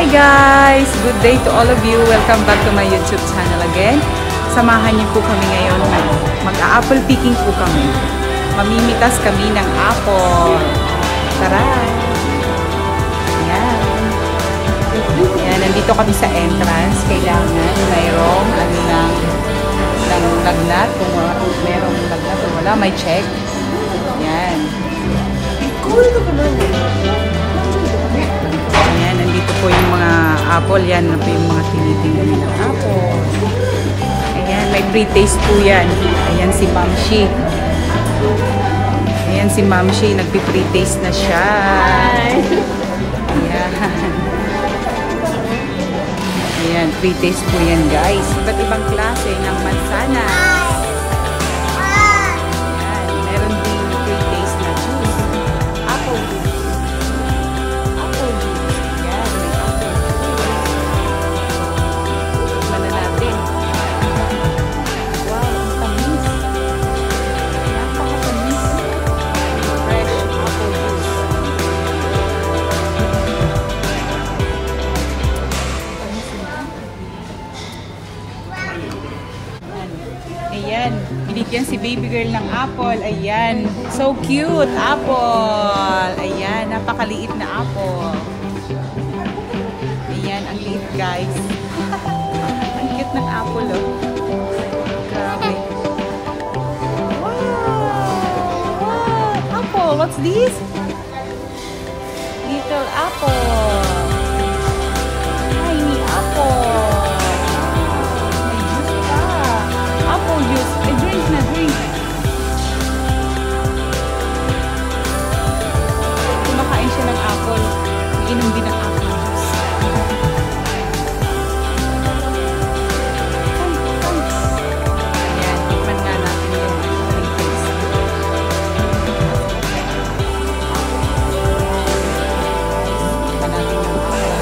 guys! Good day to all of you. Welcome back to my YouTube channel again. Samahan niyo po kami ngayon. Mag-apple picking po kami. Mamimitas kami ng apple. Tara! Ayan. Ayan, nandito kami sa entrance. Kailangan mayroong ng lagnat. Kung mayroong lagnat o wala, may check. Ayan. Ayan, nandito po yung mga apple. Yan na po yung mga tinitingnan ng apple. Ayan, may pre-taste po yan. Ayan si Mamshi. Ayan si Mamshi, nagpi-pre-taste na siya. Ayan. Ayan, pre-taste po yan guys. Iba't ibang klase ng mansanas. Ayan, binigyan si baby girl ng apple. Ayan, so cute, apple. Ayan, napakaliit na apple. Ayan, ang liit guys. Ang cute ng apple, oh. Grabe. Wow! Apple, what's this? Little apple. Tiny apple. Drink. Kumakain siya ng apple. Iinom din ng apple juice. Ayan, tikman nga natin yung taste. Tikman natin yung apple.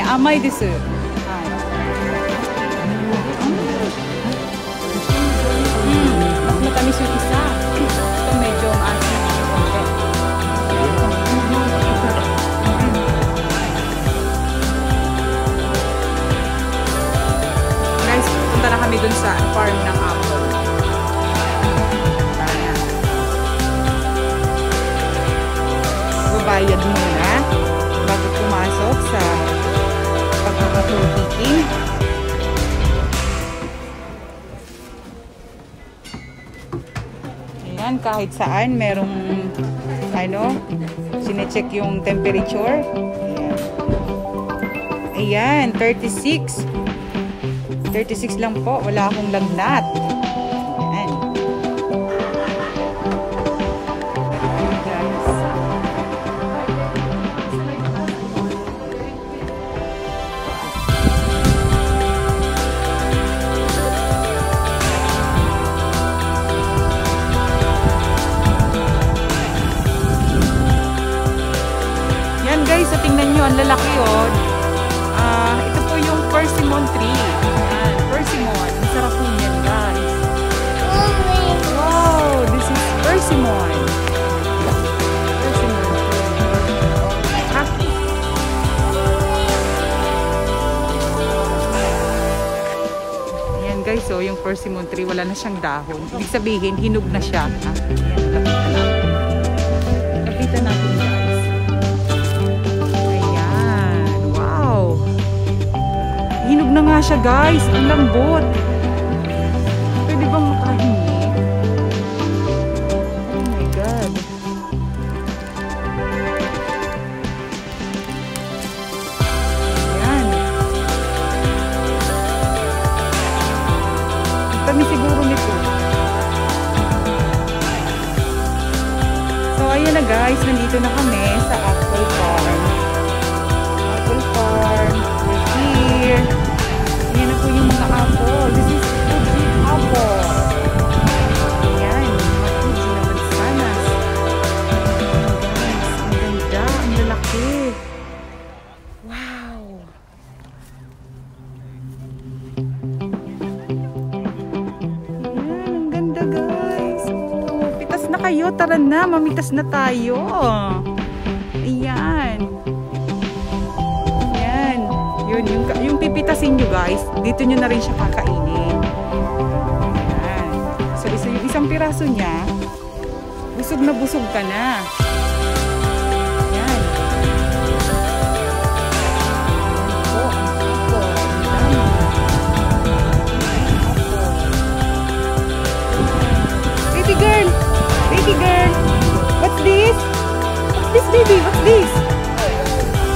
Amay desu. Mas matamis yung isa. Ito medyo maasin. Guys, punta na kami dun sa farm ng apple. Babayad muna bago pumasok sa pagkakapul picking. Ayan, kahit saan merong sinecheck yung temperature. Ayan, 36 lang po, wala akong lagnat. Guys, so tingnan nyo, ang lalaki yun. Ito po yung persimmon tree. Ayan, persimmon. Ang sarap po yan, guys. Wow, this is persimmon. Persimmon tree. Ayan guys, so yung persimmon tree, wala na siyang dahon. Ibig sabihin, hinog na siya. Ayan, lapitan natin guys. Hinog na nga siya guys. Ang lambot. Pwede bang makahingi? Oh my God. Ayan. Ang tamis siguro nito. So ayan na guys. Nandito na kami sa apple farm. Apple farm. We're here. Ayan na po yung mga apple. This is Fuji apple. Ayan. Mga Fuji na mansanas. So tara na, mamitas na tayo. Ayan. Ayan. Yun, yung pipitasin nyo guys, dito nyo na rin siya kakainin. Ayan. So yung isang piraso niya, busog na busog ka na. Ayan. Baby girl! Baby girl! What's this? What's this, baby? What's this?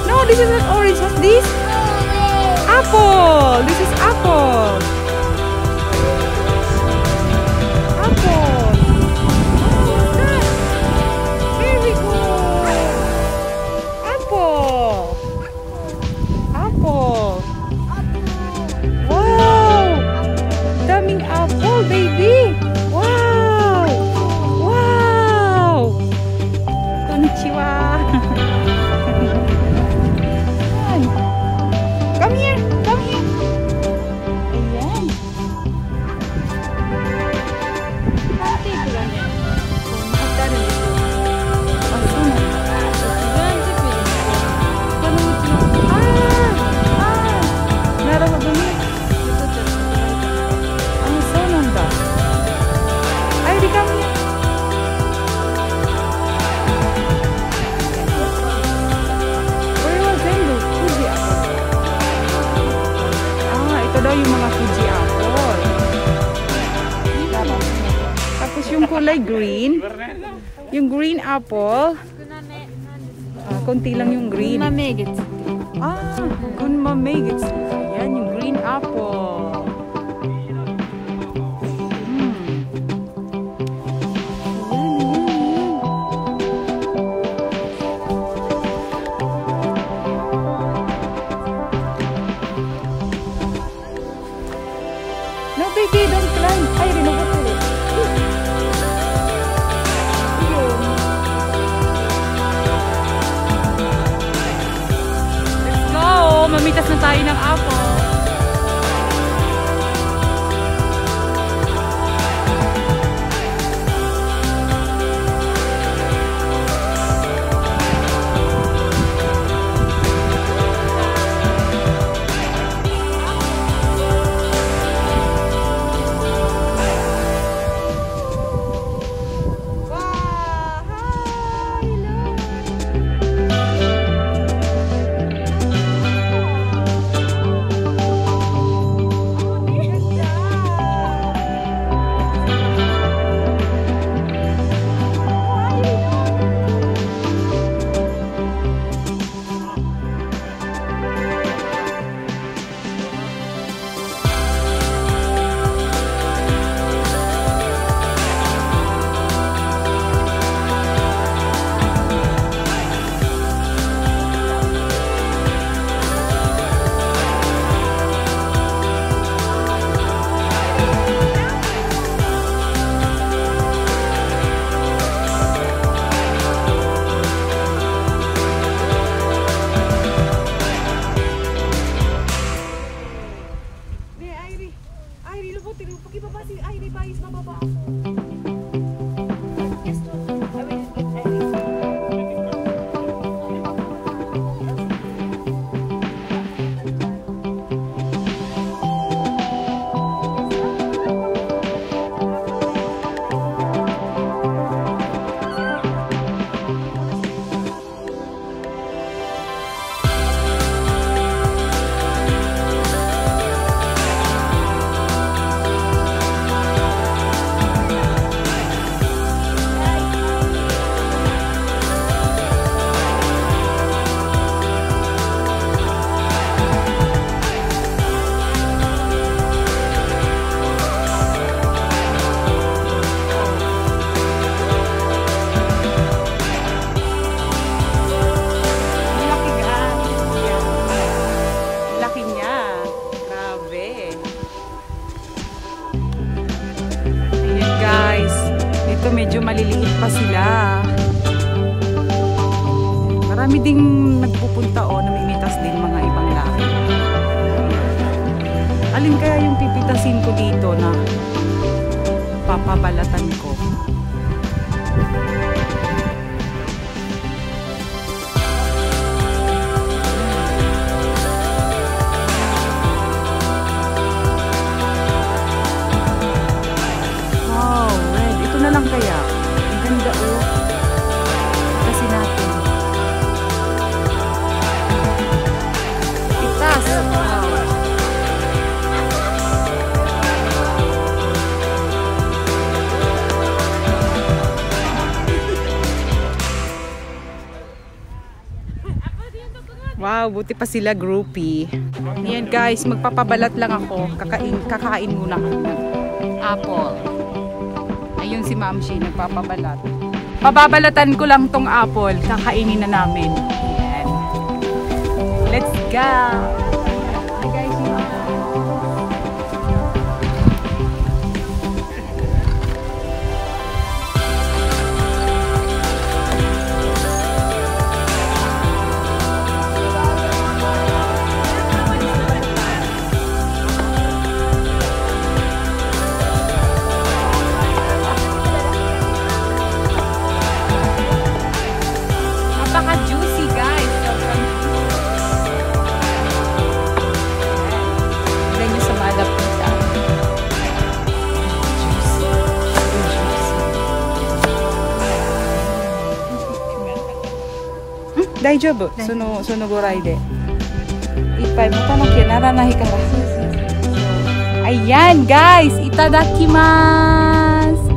No, this is not orange. What's this? Apple! This is apple! Apple! Oh, what's that? Very good! Apple! Apple! Wow! Daming apple, baby! Wow! Wow! Konnichiwa! Ayan. Come here! Come here! Ayan. Hati ko lang yan. Nakagdari dito. Asuna. Ganti ko yun. Ganun ito. Narawa dumi. So nanda. Ay, di kami. Where was Zendu? Fuji apple. Ito daw yung mga Fuji apple. Tapos yung kulay green. Yung green apple. Konti lang yung green. Gunma Megits. Yan yung green apple. No, baby, don't climb. Ay, rinubot ulit. Let's go! Mamitas na tayo ng apple. medyo maliliit pa sila. Marami ding nagpupunta o namimitas din mga ibang lahi. Alin kaya yung pipitasin ko dito na papabalatan ko? Kaya, ang ganda oh. Kasi natin. Itas. Wow, buti pa sila groupie. Ayan guys, magpapabalat lang ako. Kakain muna ako ng apple. Ayun si Ma'am Shi, nagpapabalat. Pababalatan ko lang tong apple. Kakainin na namin. Ayan. Let's go! Hi guys, napaka-juicy guys. Tignan nyo sa malap nito. Juicy. Daijoubu. Sono gurai de. Ippai motanaki naranahi kara. Ayan guys, itadakimasu.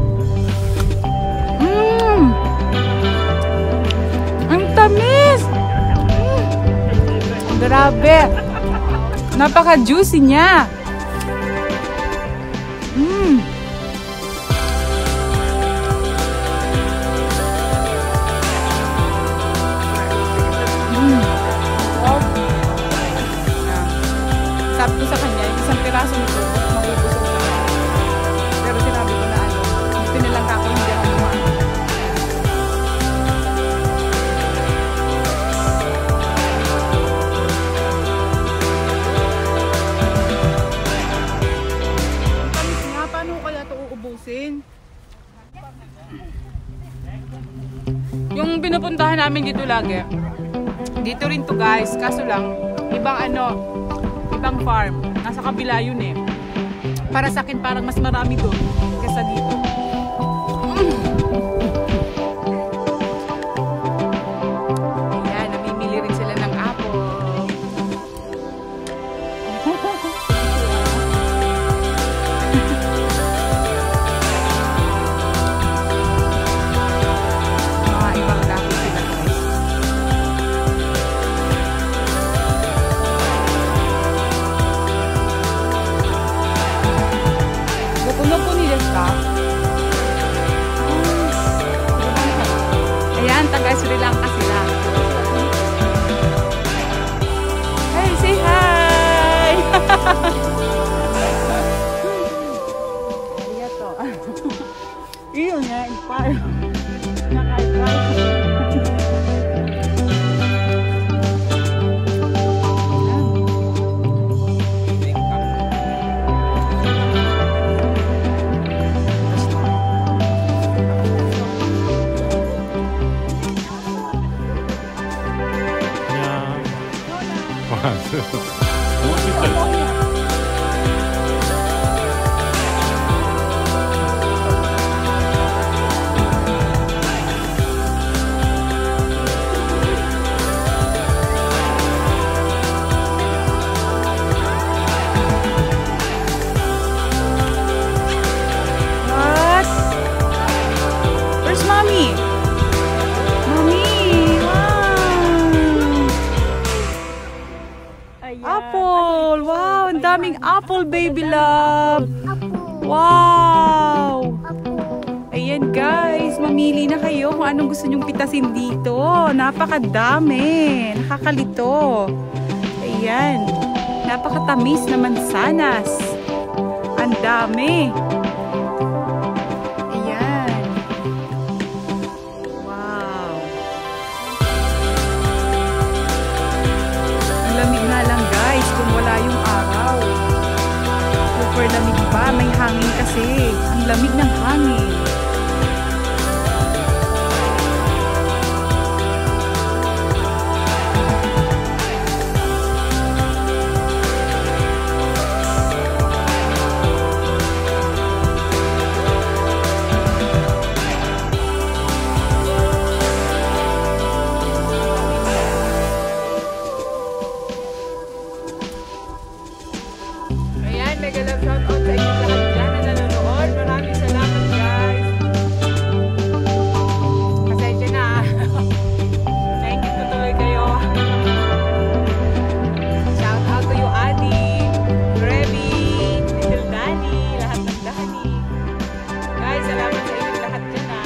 Tamis! Grabe! Napaka-juicy niya! Sabi ko sa kanya, isang piraso nito, mabubusog na. Pero sinabi ko na pinilang ako, hindi ako kumain. Yung pinupuntahan namin dito lagi, dito rin to guys, kaso lang ibang farm, nasa kabila yun eh. Para sa akin parang mas marami doon kaysa dito. Ayan, namimili rin sila ng apple. Ayan, taga Sri Lanka sila. Hey, say hi! Arigato. Iyo nga, inspire. Naka-try. What? Where's mommy? Apple! Wow! Ang daming apple, baby love! Wow! Ayan guys, mamili na kayo kung anong gusto nyong pitasin dito. Napakadami! Nakakalito! Ayan! Napakatamis na mansanas! Ang dami! Ayan! Wow! Ang lamig nga lang guys kung wala yung araw. Super lamig pa, may hangin kasi. Ang lamig ng hangin. Mega love shout out sa inyo lahat dyan na nanonood. Maraming salamat guys. Pasensya na. Naingit ko tuloy kayo. Shout out to you Adi, Grevi, Little Dani, lahat ng Dani. Guys, salamat sa inyo lahat dyan ha.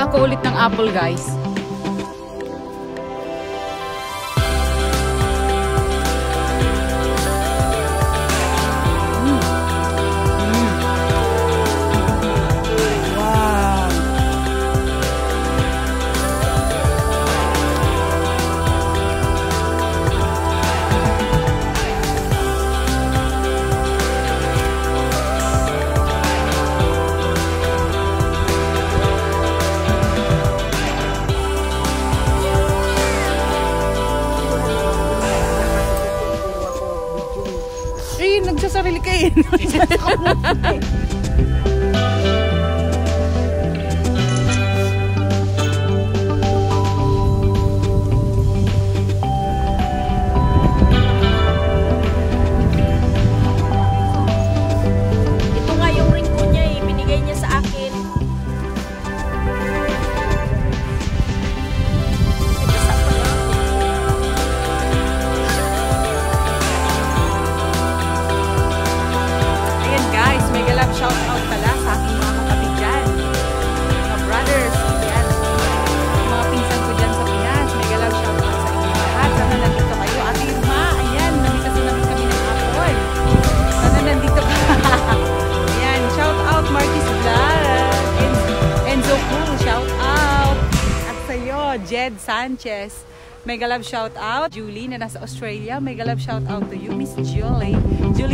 Ako ulit ng apple guys. Nagsasarili kayo. Ito nga yung ring ko niya eh. Binigay niya sa akin. Shout out pala sa aking mga kapatid dyan, mga brothers, yan, mga pinsan ko dyan sa Pinas. Mega love shout out sa inyo lahat. Sana nandito kayo. Ate Irma, ayan, namita sa namin kami ng apple. Sana nandito ka. Ayan, shout out Marquis Vlog, Enzo Cool, shout out. At sa'yo, Jed Sanchez. Mega love shout out Julie na nasa Australia. Mega love shout out to you Miss Julie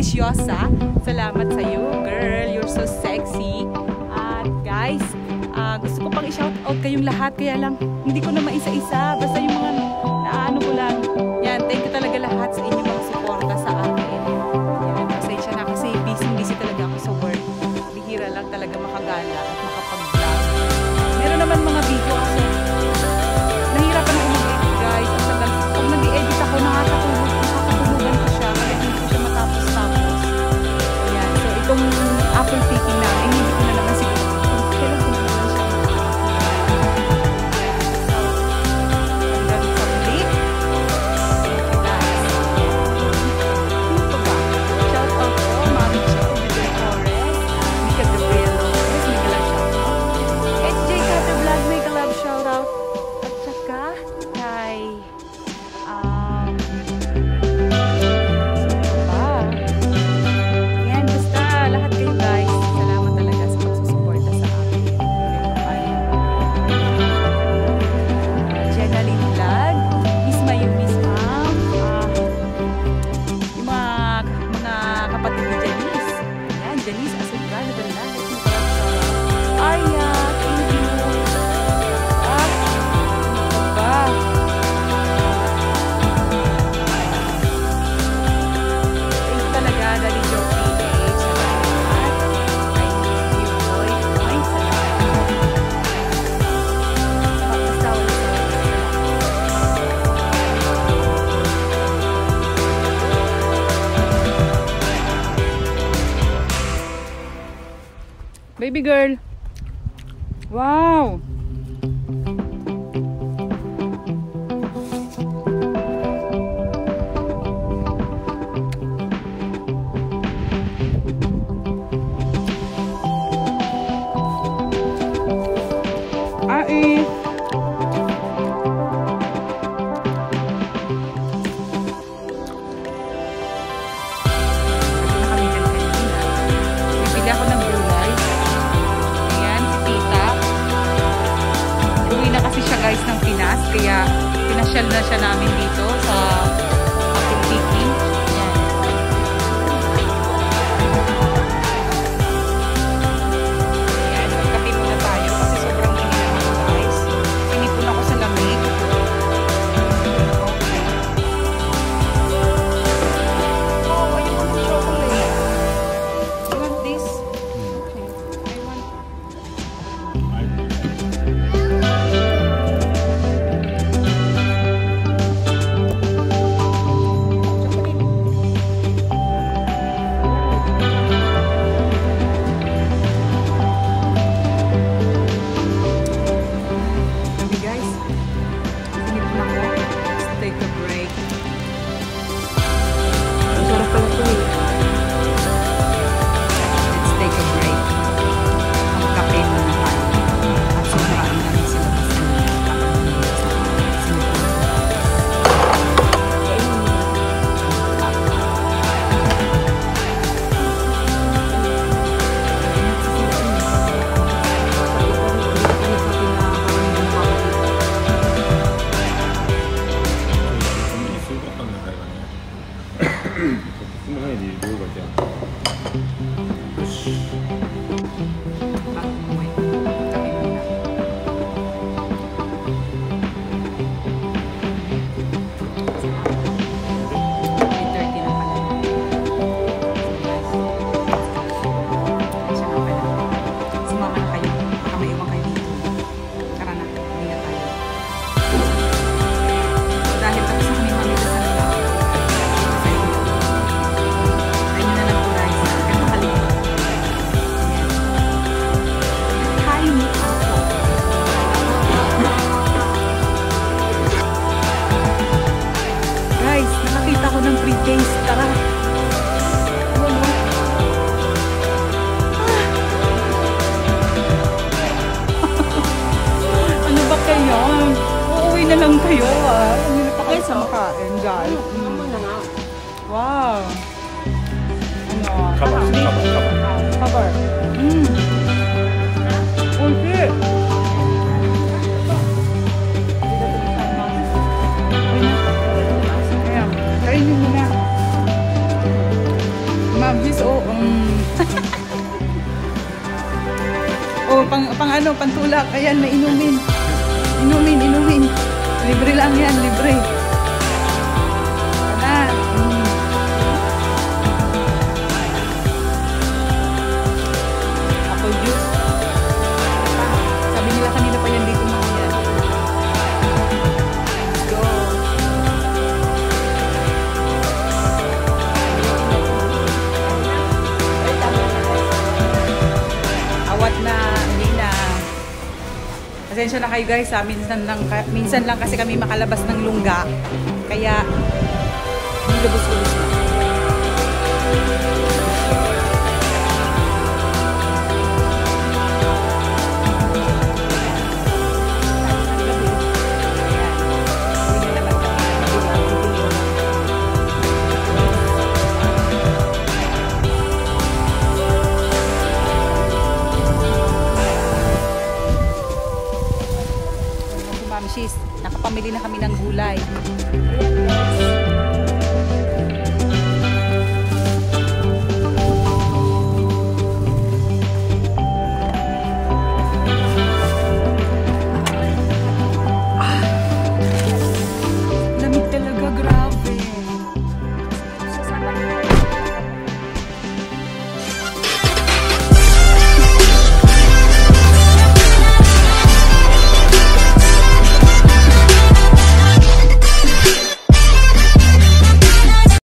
Siosa. Salamat sa iyo girl, you're so sexy. At guys, gusto ko pang i-shout out kayong lahat, kaya lang hindi ko na maisa-isa, basta yung mga naano ko lang. Yan, thank you talaga lahat sa inyong mga suporta sa akin. Yan, pasensya na kasi busy talaga ako sa work. Bihira lang talaga makagala at makapag-vlog. Meron naman mga video kasi nahirapan ako mag-edit guys. Pag nag-edit ako, nakakatulugan ko siya, kaya hindi ko siya matapos-tapos. Ayan, so itong apple picking namin, hindi ko na naman siguro kailan ko na naman siya Baby girl. Wow. Pinasyal na siya namin dito sa apple picking. Yan. Ayan, magkape muna tayo kasi sobrang init ako guys. Sinipon ako sa lamig. Oh, I want chocolate. You want this? Okay. I want. Okay guys, sinipon ako. Let's take a break. Ang sarap pala ito eh. Let's take a break. Ang kape muna tayo. At sobrang namin sila kasi taste. Tara. Ano ba kayo? Uuwi na lang kayo ah. Hindi pa kayo sa makain, guys. Wow. Ano? Cover. Okay. Kainin mo na. Ma'am, this pang ano, pantulak. Ayan, may inumin. Inumin. Libre lang yan, libre. Apple juice. Sabi nila kanina pa yan dito mga yan. Let's go. Awat na, hindi na. Pasensya na kayo guys, minsan lang kasi kami makalabas ng lungga. Kaya, hindi lubos-lubos na. Nakapamili na kami ng gulay.